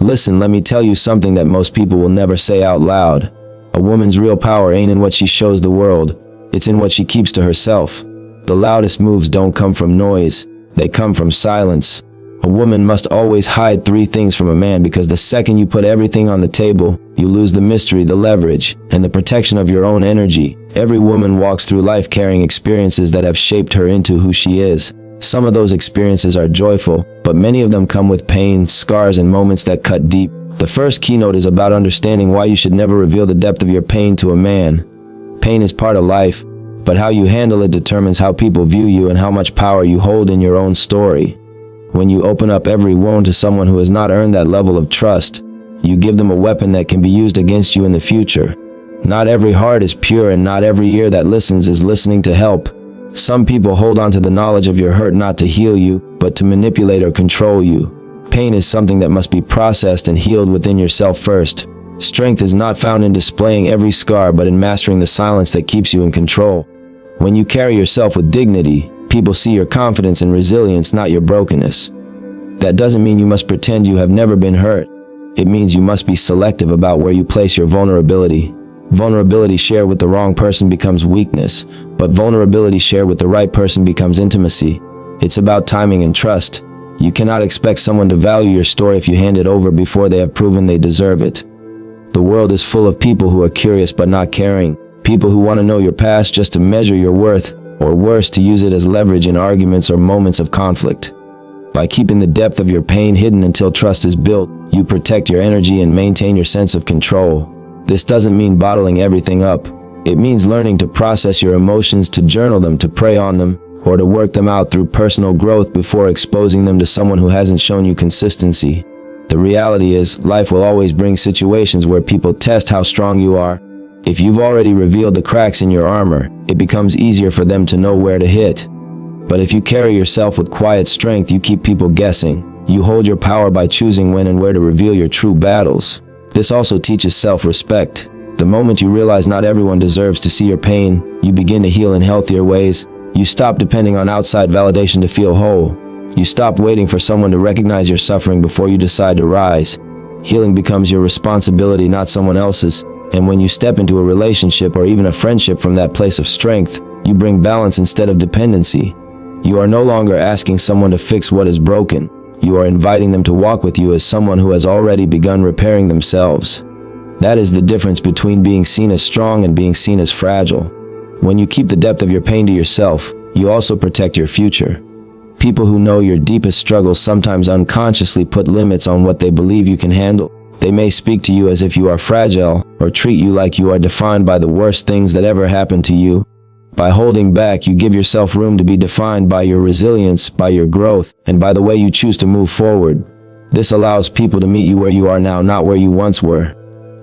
Listen, let me tell you something that most people will never say out loud. A woman's real power ain't in what she shows the world, it's in what she keeps to herself. The loudest moves don't come from noise, they come from silence. A woman must always hide three things from a man, because the second you put everything on the table, you lose the mystery, the leverage, and the protection of your own energy. Every woman walks through life carrying experiences that have shaped her into who she is. Some of those experiences are joyful, but many of them come with pain, scars, and moments that cut deep. The first keynote is about understanding why you should never reveal the depth of your pain to a man. Pain is part of life, but how you handle it determines how people view you and how much power you hold in your own story. When you open up every wound to someone who has not earned that level of trust, you give them a weapon that can be used against you in the future. Not every heart is pure, and not every ear that listens is listening to help. Some people hold on to the knowledge of your hurt not to heal you, but to manipulate or control you. Pain is something that must be processed and healed within yourself first. Strength is not found in displaying every scar, but in mastering the silence that keeps you in control. When you carry yourself with dignity, people see your confidence and resilience, not your brokenness. That doesn't mean you must pretend you have never been hurt. It means you must be selective about where you place your vulnerability. Vulnerability shared with the wrong person becomes weakness, but vulnerability shared with the right person becomes intimacy. It's about timing and trust. You cannot expect someone to value your story if you hand it over before they have proven they deserve it. The world is full of people who are curious but not caring. People who want to know your past just to measure your worth, or worse, to use it as leverage in arguments or moments of conflict. By keeping the depth of your pain hidden until trust is built, you protect your energy and maintain your sense of control. This doesn't mean bottling everything up. It means learning to process your emotions, to journal them, to pray on them, or to work them out through personal growth before exposing them to someone who hasn't shown you consistency. The reality is, life will always bring situations where people test how strong you are. If you've already revealed the cracks in your armor, it becomes easier for them to know where to hit. But if you carry yourself with quiet strength, you keep people guessing. You hold your power by choosing when and where to reveal your true battles. This also teaches self-respect. The moment you realize not everyone deserves to see your pain, you begin to heal in healthier ways. You stop depending on outside validation to feel whole. You stop waiting for someone to recognize your suffering before you decide to rise. Healing becomes your responsibility, not someone else's. And when you step into a relationship or even a friendship from that place of strength, you bring balance instead of dependency. You are no longer asking someone to fix what is broken. You are inviting them to walk with you as someone who has already begun repairing themselves. That is the difference between being seen as strong and being seen as fragile. When you keep the depth of your pain to yourself, you also protect your future. People who know your deepest struggles sometimes unconsciously put limits on what they believe you can handle. They may speak to you as if you are fragile, or treat you like you are defined by the worst things that ever happened to you. By holding back, you give yourself room to be defined by your resilience, by your growth, and by the way you choose to move forward. This allows people to meet you where you are now, not where you once were.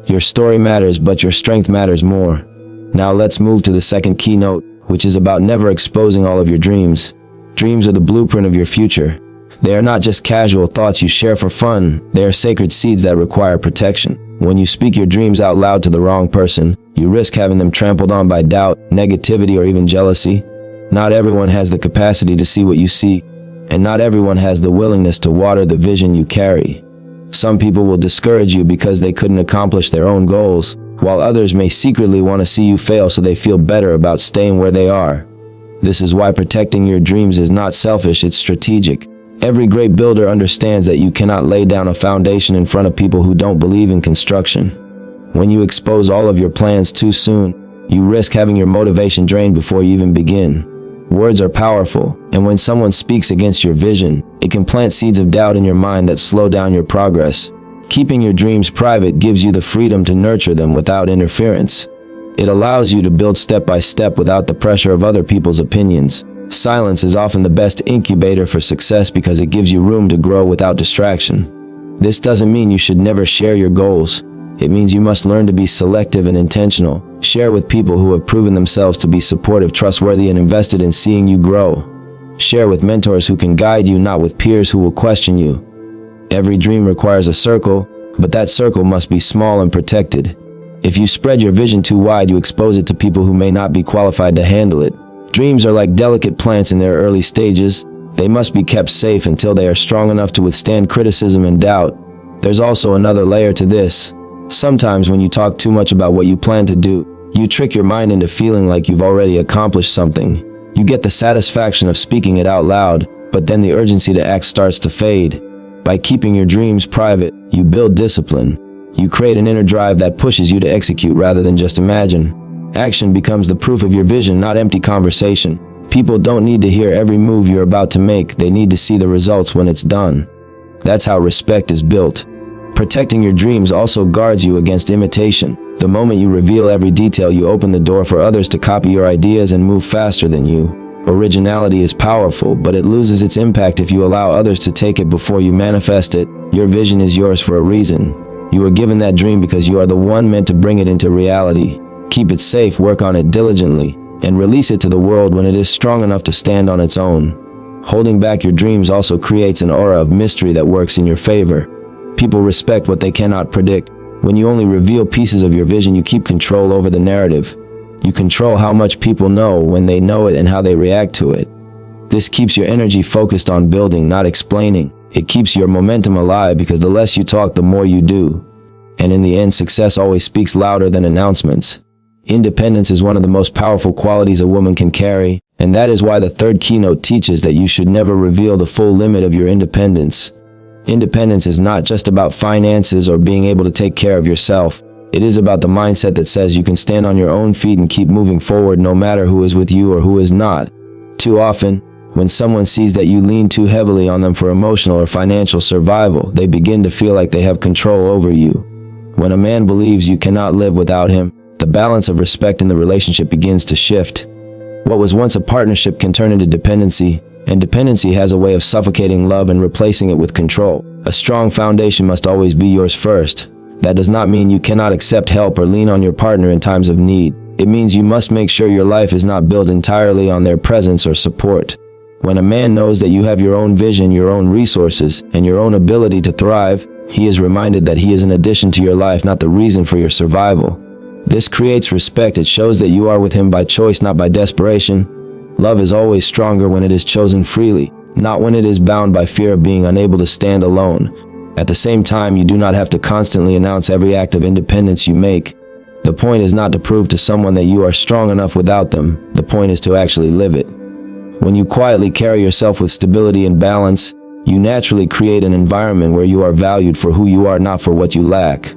Your story matters, but your strength matters more. Now let's move to the second keynote, which is about never exposing all of your dreams. Dreams are the blueprint of your future. They are not just casual thoughts you share for fun. They are sacred seeds that require protection. When you speak your dreams out loud to the wrong person, you risk having them trampled on by doubt, negativity, or even jealousy. Not everyone has the capacity to see what you see, and not everyone has the willingness to water the vision you carry. Some people will discourage you because they couldn't accomplish their own goals, while others may secretly want to see you fail so they feel better about staying where they are. This is why protecting your dreams is not selfish, it's strategic. Every great builder understands that you cannot lay down a foundation in front of people who don't believe in construction. When you expose all of your plans too soon, you risk having your motivation drained before you even begin. Words are powerful, and when someone speaks against your vision, it can plant seeds of doubt in your mind that slow down your progress. Keeping your dreams private gives you the freedom to nurture them without interference. It allows you to build step by step without the pressure of other people's opinions. Silence is often the best incubator for success because it gives you room to grow without distraction. This doesn't mean you should never share your goals. It means you must learn to be selective and intentional. Share with people who have proven themselves to be supportive, trustworthy, and invested in seeing you grow. Share with mentors who can guide you, not with peers who will question you. Every dream requires a circle, but that circle must be small and protected. If you spread your vision too wide, you expose it to people who may not be qualified to handle it. Dreams are like delicate plants in their early stages. They must be kept safe until they are strong enough to withstand criticism and doubt. There's also another layer to this. Sometimes when you talk too much about what you plan to do, you trick your mind into feeling like you've already accomplished something. You get the satisfaction of speaking it out loud, but then the urgency to act starts to fade. By keeping your dreams private, you build discipline. You create an inner drive that pushes you to execute rather than just imagine. Action becomes the proof of your vision, not empty conversation. People don't need to hear every move you're about to make, they need to see the results when it's done. That's how respect is built. Protecting your dreams also guards you against imitation. The moment you reveal every detail, you open the door for others to copy your ideas and move faster than you. Originality is powerful, but it loses its impact if you allow others to take it before you manifest it. Your vision is yours for a reason. You were given that dream because you are the one meant to bring it into reality. Keep it safe, work on it diligently, and release it to the world when it is strong enough to stand on its own. Holding back your dreams also creates an aura of mystery that works in your favor. People respect what they cannot predict. When you only reveal pieces of your vision, you keep control over the narrative. You control how much people know, when they know it, and how they react to it. This keeps your energy focused on building, not explaining. It keeps your momentum alive because the less you talk, the more you do. And in the end, success always speaks louder than announcements. Independence is one of the most powerful qualities a woman can carry, and that is why the third keynote teaches that you should never reveal the full limit of your independence. Independence is not just about finances or being able to take care of yourself. It is about the mindset that says you can stand on your own feet and keep moving forward no matter who is with you or who is not. Too often, when someone sees that you lean too heavily on them for emotional or financial survival, they begin to feel like they have control over you. When a man believes you cannot live without him, the balance of respect in the relationship begins to shift. What was once a partnership can turn into dependency, and dependency has a way of suffocating love and replacing it with control. A strong foundation must always be yours first. That does not mean you cannot accept help or lean on your partner in times of need. It means you must make sure your life is not built entirely on their presence or support. When a man knows that you have your own vision, your own resources, and your own ability to thrive, he is reminded that he is an addition to your life, not the reason for your survival. This creates respect. It shows that you are with him by choice, not by desperation. Love is always stronger when it is chosen freely, not when it is bound by fear of being unable to stand alone. At the same time, you do not have to constantly announce every act of independence you make. The point is not to prove to someone that you are strong enough without them. The point is to actually live it. When you quietly carry yourself with stability and balance, you naturally create an environment where you are valued for who you are, not for what you lack.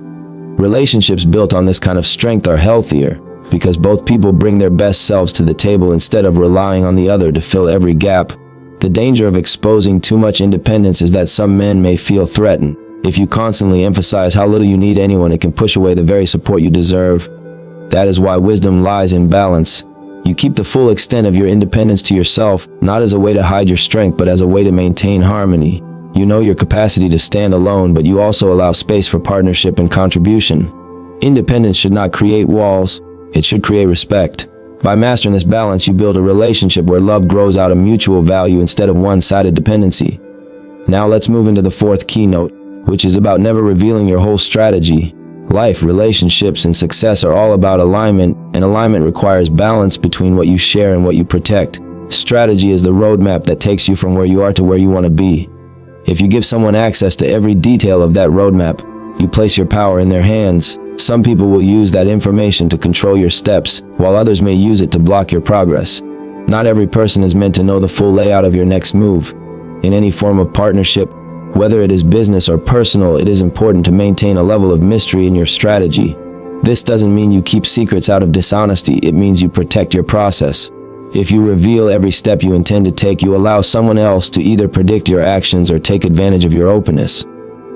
Relationships built on this kind of strength are healthier, because both people bring their best selves to the table instead of relying on the other to fill every gap. The danger of exposing too much independence is that some men may feel threatened. If you constantly emphasize how little you need anyone, it can push away the very support you deserve. That is why wisdom lies in balance. You keep the full extent of your independence to yourself, not as a way to hide your strength, but as a way to maintain harmony. You know your capacity to stand alone, but you also allow space for partnership and contribution. Independence should not create walls, it should create respect. By mastering this balance, you build a relationship where love grows out of mutual value instead of one-sided dependency. Now let's move into the fourth keynote, which is about never revealing your whole strategy. Life, relationships, and success are all about alignment, and alignment requires balance between what you share and what you protect. Strategy is the roadmap that takes you from where you are to where you want to be. If you give someone access to every detail of that roadmap, you place your power in their hands. Some people will use that information to control your steps, while others may use it to block your progress. Not every person is meant to know the full layout of your next move. In any form of partnership, whether it is business or personal, it is important to maintain a level of mystery in your strategy. This doesn't mean you keep secrets out of dishonesty, it means you protect your process. If you reveal every step you intend to take, you allow someone else to either predict your actions or take advantage of your openness.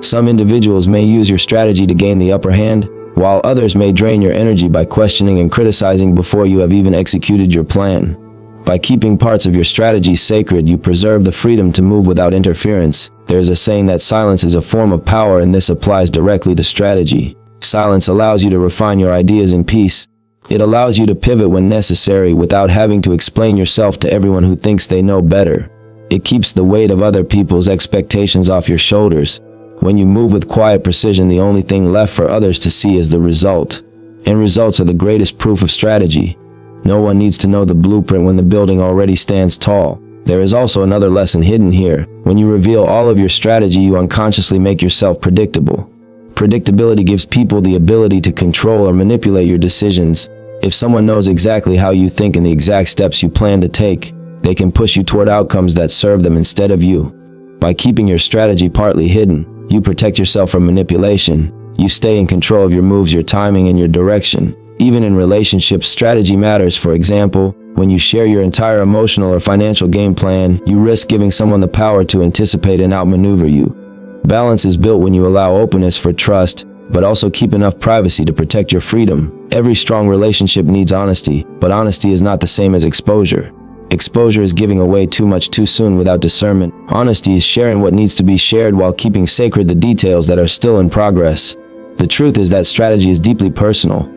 Some individuals may use your strategy to gain the upper hand, while others may drain your energy by questioning and criticizing before you have even executed your plan. By keeping parts of your strategy sacred, you preserve the freedom to move without interference. There is a saying that silence is a form of power, and this applies directly to strategy. Silence allows you to refine your ideas in peace. It allows you to pivot when necessary without having to explain yourself to everyone who thinks they know better. It keeps the weight of other people's expectations off your shoulders. When you move with quiet precision, the only thing left for others to see is the result. And results are the greatest proof of strategy. No one needs to know the blueprint when the building already stands tall. There is also another lesson hidden here. When you reveal all of your strategy, you unconsciously make yourself predictable. Predictability gives people the ability to control or manipulate your decisions. If someone knows exactly how you think and the exact steps you plan to take, they can push you toward outcomes that serve them instead of you. By keeping your strategy partly hidden, you protect yourself from manipulation. You stay in control of your moves, your timing, and your direction. Even in relationships, strategy matters. For example, when you share your entire emotional or financial game plan, you risk giving someone the power to anticipate and outmaneuver you. Balance is built when you allow openness for trust, but also keep enough privacy to protect your freedom. Every strong relationship needs honesty, but honesty is not the same as exposure. Exposure is giving away too much too soon without discernment. Honesty is sharing what needs to be shared while keeping sacred the details that are still in progress. The truth is that strategy is deeply personal.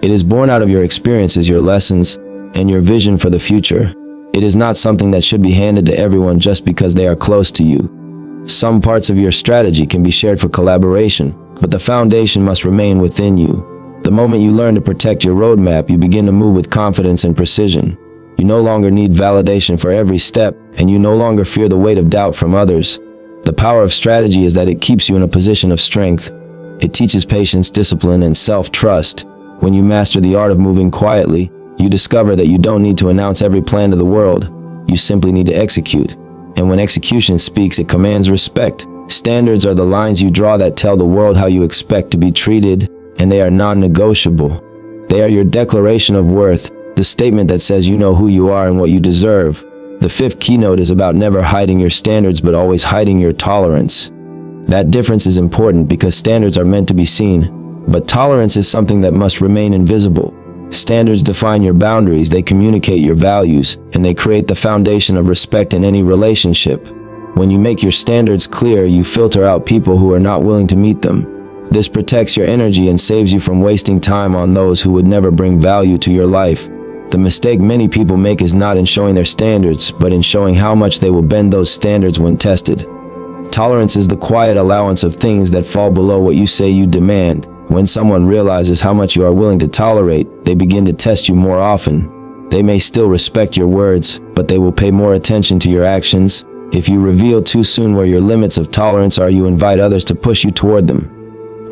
It is born out of your experiences, your lessons, and your vision for the future. It is not something that should be handed to everyone just because they are close to you. Some parts of your strategy can be shared for collaboration, but the foundation must remain within you. The moment you learn to protect your roadmap, you begin to move with confidence and precision. You no longer need validation for every step, and you no longer fear the weight of doubt from others. The power of strategy is that it keeps you in a position of strength. It teaches patience, discipline, and self-trust. When you master the art of moving quietly, you discover that you don't need to announce every plan to the world. You simply need to execute. And when execution speaks, it commands respect. Standards are the lines you draw that tell the world how you expect to be treated, and they are non-negotiable. They are your declaration of worth, the statement that says you know who you are and what you deserve. The fifth keynote is about never hiding your standards but always hiding your tolerance. That difference is important because standards are meant to be seen, but tolerance is something that must remain invisible. Standards define your boundaries, they communicate your values, and they create the foundation of respect in any relationship. When you make your standards clear, you filter out people who are not willing to meet them. This protects your energy and saves you from wasting time on those who would never bring value to your life. The mistake many people make is not in showing their standards, but in showing how much they will bend those standards when tested. Tolerance is the quiet allowance of things that fall below what you say you demand. When someone realizes how much you are willing to tolerate, they begin to test you more often. They may still respect your words, but they will pay more attention to your actions. If you reveal too soon where your limits of tolerance are, you invite others to push you toward them.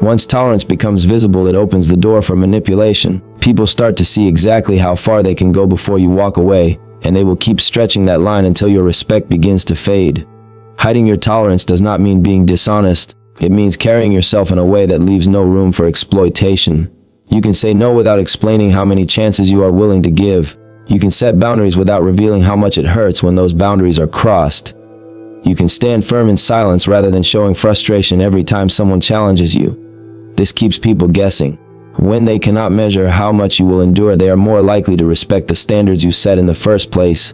Once tolerance becomes visible, it opens the door for manipulation. People start to see exactly how far they can go before you walk away, and they will keep stretching that line until your respect begins to fade. Hiding your tolerance does not mean being dishonest. It means carrying yourself in a way that leaves no room for exploitation. You can say no without explaining how many chances you are willing to give. You can set boundaries without revealing how much it hurts when those boundaries are crossed. You can stand firm in silence rather than showing frustration every time someone challenges you. This keeps people guessing. When they cannot measure how much you will endure, they are more likely to respect the standards you set in the first place.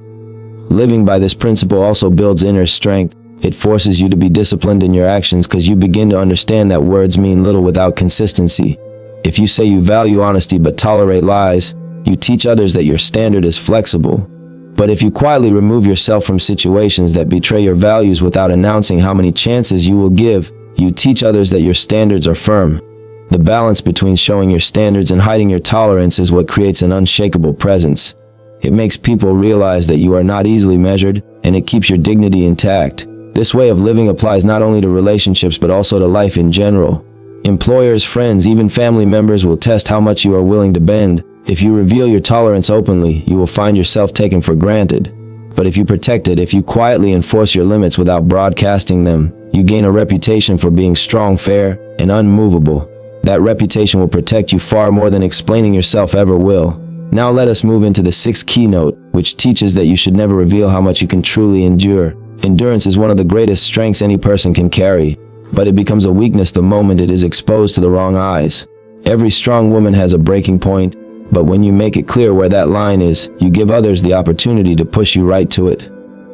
Living by this principle also builds inner strength. It forces you to be disciplined in your actions because you begin to understand that words mean little without consistency. If you say you value honesty but tolerate lies, you teach others that your standard is flexible. But if you quietly remove yourself from situations that betray your values without announcing how many chances you will give, you teach others that your standards are firm. The balance between showing your standards and hiding your tolerance is what creates an unshakable presence. It makes people realize that you are not easily measured, and it keeps your dignity intact. This way of living applies not only to relationships but also to life in general. Employers, friends, even family members will test how much you are willing to bend. If you reveal your tolerance openly, you will find yourself taken for granted. But if you protect it, if you quietly enforce your limits without broadcasting them, you gain a reputation for being strong, fair, and unmovable. That reputation will protect you far more than explaining yourself ever will. Now let us move into the sixth keynote, which teaches that you should never reveal how much you can truly endure. Endurance is one of the greatest strengths any person can carry, but it becomes a weakness the moment it is exposed to the wrong eyes. Every strong woman has a breaking point, but when you make it clear where that line is, you give others the opportunity to push you right to it.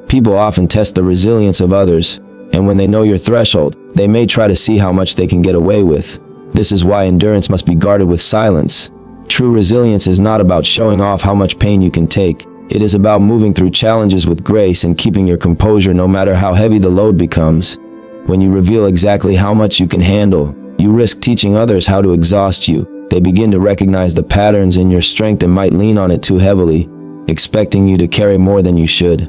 People often test the resilience of others, and when they know your threshold, they may try to see how much they can get away with. This is why endurance must be guarded with silence. True resilience is not about showing off how much pain you can take. It is about moving through challenges with grace and keeping your composure no matter how heavy the load becomes. When you reveal exactly how much you can handle, you risk teaching others how to exhaust you. They begin to recognize the patterns in your strength and might lean on it too heavily, expecting you to carry more than you should.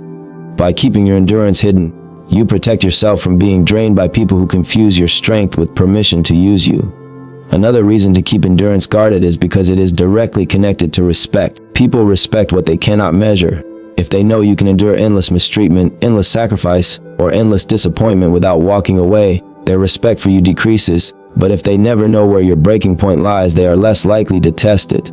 By keeping your endurance hidden, you protect yourself from being drained by people who confuse your strength with permission to use you. Another reason to keep endurance guarded is because it is directly connected to respect. People respect what they cannot measure. If they know you can endure endless mistreatment, endless sacrifice, or endless disappointment without walking away, their respect for you decreases. But if they never know where your breaking point lies, they are less likely to test it.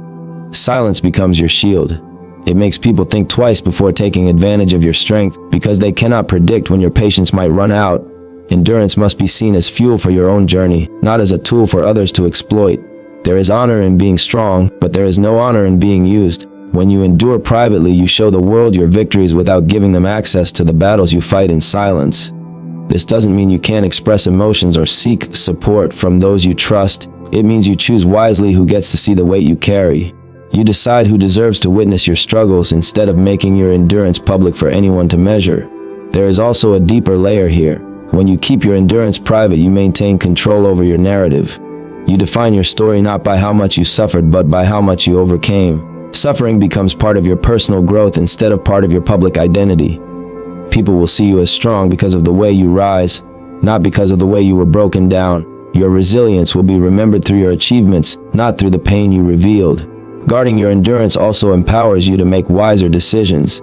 Silence becomes your shield. It makes people think twice before taking advantage of your strength, because they cannot predict when your patience might run out. Endurance must be seen as fuel for your own journey, not as a tool for others to exploit. There is honor in being strong, but there is no honor in being used. When you endure privately, you show the world your victories without giving them access to the battles you fight in silence. This doesn't mean you can't express emotions or seek support from those you trust. It means you choose wisely who gets to see the weight you carry. You decide who deserves to witness your struggles instead of making your endurance public for anyone to measure. There is also a deeper layer here. When you keep your endurance private, you maintain control over your narrative. You define your story not by how much you suffered, but by how much you overcame. Suffering becomes part of your personal growth instead of part of your public identity. People will see you as strong because of the way you rise, not because of the way you were broken down. Your resilience will be remembered through your achievements, not through the pain you revealed. Guarding your endurance also empowers you to make wiser decisions.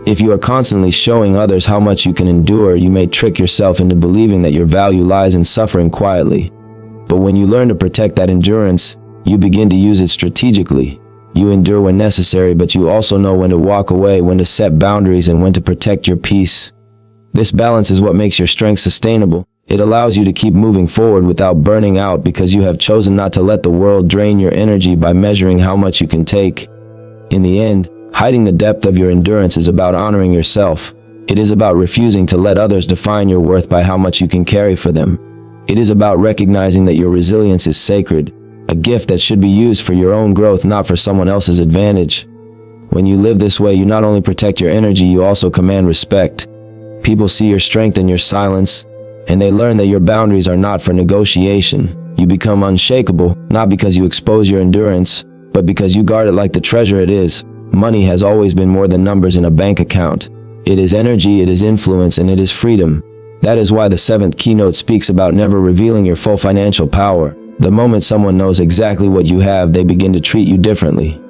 If you are constantly showing others how much you can endure, you may trick yourself into believing that your value lies in suffering quietly. But when you learn to protect that endurance, you begin to use it strategically. You endure when necessary, but you also know when to walk away, when to set boundaries, and when to protect your peace. This balance is what makes your strength sustainable. It allows you to keep moving forward without burning out, because you have chosen not to let the world drain your energy by measuring how much you can take. In the end, hiding the depth of your endurance is about honoring yourself. It is about refusing to let others define your worth by how much you can carry for them. It is about recognizing that your resilience is sacred, a gift that should be used for your own growth, not for someone else's advantage. When you live this way, you not only protect your energy, you also command respect. People see your strength in your silence, and they learn that your boundaries are not for negotiation. You become unshakable, not because you expose your endurance, but because you guard it like the treasure it is. Money has always been more than numbers in a bank account. It is energy, it is influence, and it is freedom. That is why the 7th keynote speaks about never revealing your full financial power. The moment someone knows exactly what you have, they begin to treat you differently.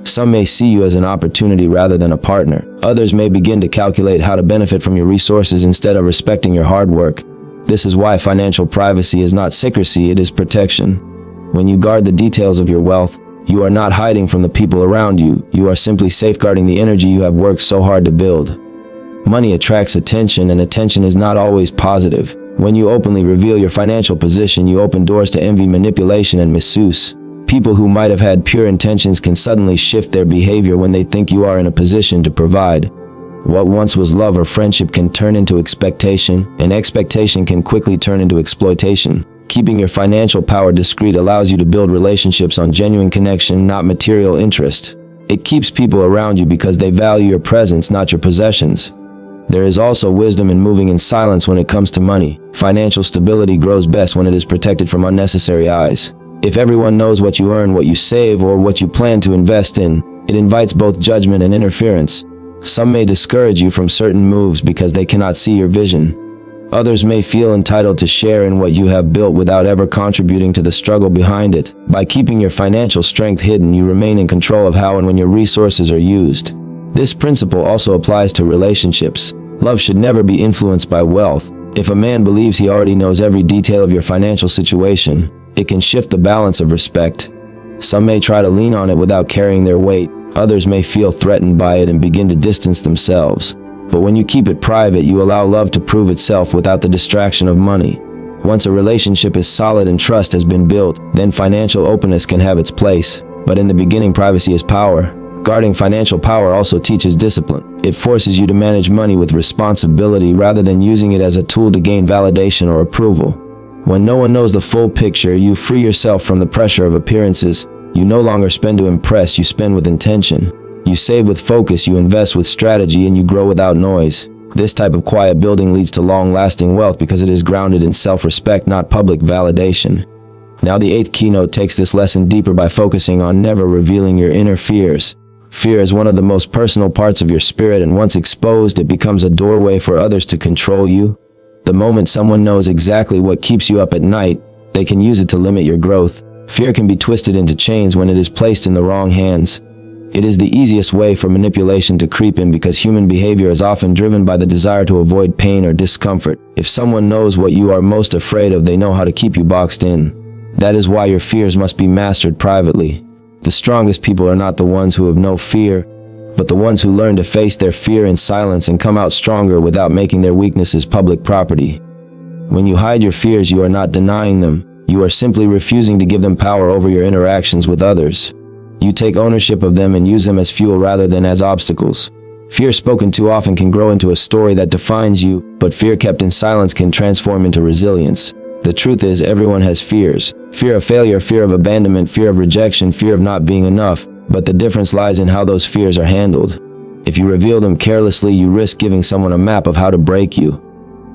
Some may see you as an opportunity rather than a partner. Others may begin to calculate how to benefit from your resources instead of respecting your hard work. This is why financial privacy is not secrecy, it is protection. When you guard the details of your wealth, you are not hiding from the people around you. You are simply safeguarding the energy you have worked so hard to build. Money attracts attention, and attention is not always positive. When you openly reveal your financial position, you open doors to envy, manipulation, and misuse. People who might have had pure intentions can suddenly shift their behavior when they think you are in a position to provide. What once was love or friendship can turn into expectation, and expectation can quickly turn into exploitation. Keeping your financial power discreet allows you to build relationships on genuine connection, not material interest. It keeps people around you because they value your presence, not your possessions. There is also wisdom in moving in silence when it comes to money. Financial stability grows best when it is protected from unnecessary eyes. If everyone knows what you earn, what you save, or what you plan to invest in, it invites both judgment and interference. Some may discourage you from certain moves because they cannot see your vision. Others may feel entitled to share in what you have built without ever contributing to the struggle behind it. By keeping your financial strength hidden, you remain in control of how and when your resources are used. This principle also applies to relationships. Love should never be influenced by wealth. If a man believes he already knows every detail of your financial situation, it can shift the balance of respect. Some may try to lean on it without carrying their weight. Others may feel threatened by it and begin to distance themselves. But when you keep it private, you allow love to prove itself without the distraction of money. Once a relationship is solid and trust has been built, then financial openness can have its place. But in the beginning, privacy is power. Guarding financial power also teaches discipline. It forces you to manage money with responsibility rather than using it as a tool to gain validation or approval. When no one knows the full picture, you free yourself from the pressure of appearances. You no longer spend to impress, you spend with intention. You save with focus, you invest with strategy, and you grow without noise. This type of quiet building leads to long-lasting wealth because it is grounded in self-respect, not public validation. Now the 8th keynote takes this lesson deeper by focusing on never revealing your inner fears. Fear is one of the most personal parts of your spirit, and once exposed, it becomes a doorway for others to control you. The moment someone knows exactly what keeps you up at night, they can use it to limit your growth. Fear can be twisted into chains when it is placed in the wrong hands. It is the easiest way for manipulation to creep in because human behavior is often driven by the desire to avoid pain or discomfort. If someone knows what you are most afraid of, they know how to keep you boxed in. That is why your fears must be mastered privately. The strongest people are not the ones who have no fear, but the ones who learn to face their fear in silence and come out stronger without making their weaknesses public property. When you hide your fears, you are not denying them. You are simply refusing to give them power over your interactions with others. You take ownership of them and use them as fuel rather than as obstacles. Fear spoken too often can grow into a story that defines you, but fear kept in silence can transform into resilience. The truth is, everyone has fears. Fear of failure, fear of abandonment, fear of rejection, fear of not being enough, but the difference lies in how those fears are handled. If you reveal them carelessly, you risk giving someone a map of how to break you.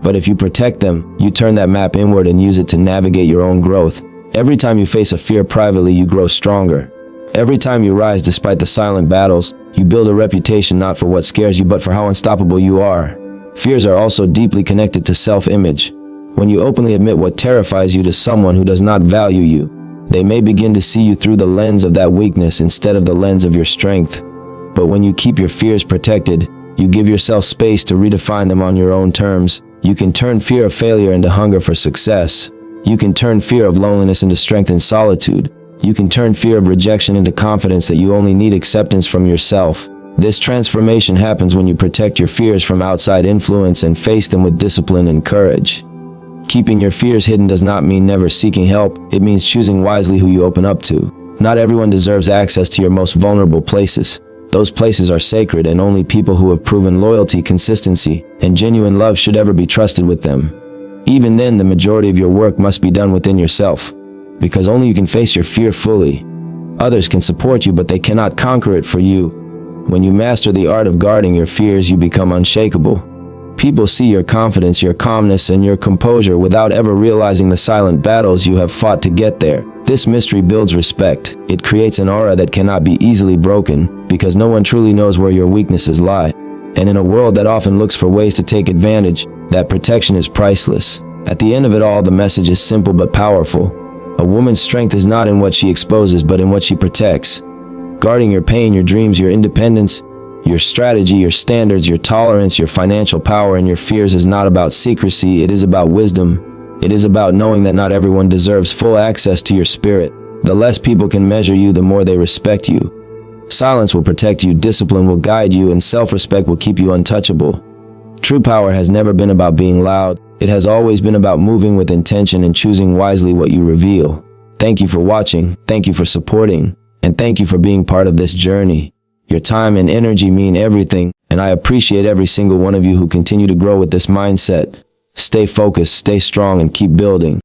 But if you protect them, you turn that map inward and use it to navigate your own growth. Every time you face a fear privately, you grow stronger. Every time you rise despite the silent battles, you build a reputation not for what scares you but for how unstoppable you are. Fears are also deeply connected to self-image. When you openly admit what terrifies you to someone who does not value you, they may begin to see you through the lens of that weakness instead of the lens of your strength. But when you keep your fears protected, you give yourself space to redefine them on your own terms. You can turn fear of failure into hunger for success. You can turn fear of loneliness into strength in solitude. You can turn fear of rejection into confidence that you only need acceptance from yourself. This transformation happens when you protect your fears from outside influence and face them with discipline and courage. Keeping your fears hidden does not mean never seeking help. It means choosing wisely who you open up to. Not everyone deserves access to your most vulnerable places. Those places are sacred, and only people who have proven loyalty, consistency, and genuine love should ever be trusted with them. Even then, the majority of your work must be done within yourself, because only you can face your fear fully. Others can support you, but they cannot conquer it for you. When you master the art of guarding your fears, you become unshakable. People see your confidence, your calmness, and your composure without ever realizing the silent battles you have fought to get there. This mystery builds respect. It creates an aura that cannot be easily broken, because no one truly knows where your weaknesses lie. And in a world that often looks for ways to take advantage, that protection is priceless. At the end of it all, the message is simple but powerful. A woman's strength is not in what she exposes, but in what she protects. Guarding your pain, your dreams, your independence, your strategy, your standards, your tolerance, your financial power, and your fears is not about secrecy. It is about wisdom. It is about knowing that not everyone deserves full access to your spirit. The less people can measure you, the more they respect you. Silence will protect you, discipline will guide you, and self-respect will keep you untouchable. True power has never been about being loud. It has always been about moving with intention and choosing wisely what you reveal. Thank you for watching, thank you for supporting, and thank you for being part of this journey. Your time and energy mean everything, and I appreciate every single one of you who continue to grow with this mindset. Stay focused, stay strong, and keep building.